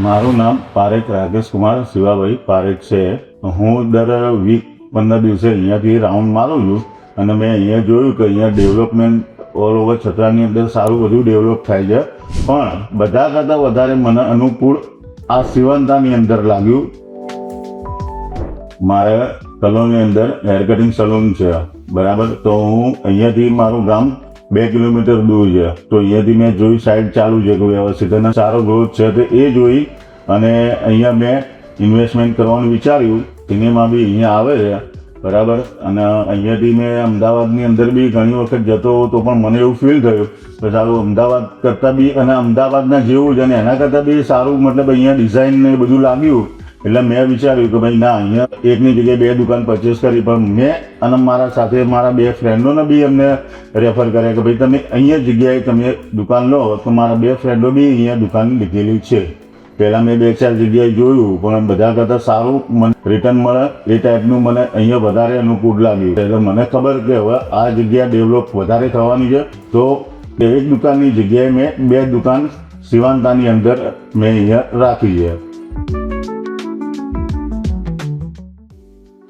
મારું નામ પારેખ રાકેશ કુમાર શિવાભાઈ પારેખ છે. હું દર વીક 15 દિવસે અહીંયાથી રાઉન્ડ મારું છું અને મેં અહીંયા જોયું કે અહીંયા ડેવલપમેન્ટ ઓલ ઓવર છત્રાની અંદર સારું બધું ડેવલપ થાય છે, પણ બધા કરતાં વધારે મને અનુકૂળ આ સિવંતાની અંદર લાગ્યું. મારે સલૂનની અંદર હેર કટિંગ સલૂન છે, બરાબર. તો હું અહીંયાથી મારું ગામ 2 કિલોમીટર દૂર છે, તો અહીંયાથી મેં જોઈ સાઈડ ચાલુ છે કે વ્યવસ્થિત અને સારો ગ્રોથ છે, તો એ જોઈ અને અહીંયા મેં ઇન્વેસ્ટમેન્ટ કરવાનું વિચાર્યું. સિનેમા બી અહીંયા આવે છે, બરાબર. અને અહીંયાથી મેં અમદાવાદની અંદર બી ઘણી વખત જતો તો પણ મને એવું ફીલ થયું કે સારું અમદાવાદ કરતાં બી અને અમદાવાદના જેવું જ અને એના કરતાં બી સારું, મતલબ અહીંયા ડિઝાઇન ને બધું લાગ્યું. એટલે મેં વિચાર્યું કે ભાઈ ના, અહીંયા એકની જગ્યાએ 2 દુકાન પરચેસ કરી. પણ મેં અને મારા સાથે મારા 2 ફ્રેન્ડોને બી અમને રેફર કર્યા કે ભાઈ તમે અહીંયા જગ્યાએ તમે દુકાન લો. તો મારા 2 ફ્રેન્ડો બી અહીંયા દુકાન લીધેલી છે. પહેલાં મેં 2-4 જગ્યાએ જોયું, પણ બધા કરતાં સારું મને રિટર્ન મળે એ ટાઈપનું મને અહીંયા વધારે અનુકૂળ લાગ્યું. એટલે મને ખબર કે હવે આ જગ્યા ડેવલપ વધારે થવાની છે, તો એક દુકાનની જગ્યાએ મેં 2 દુકાન સિવાંતાની અંદર મેં અહીંયા રાખી છે.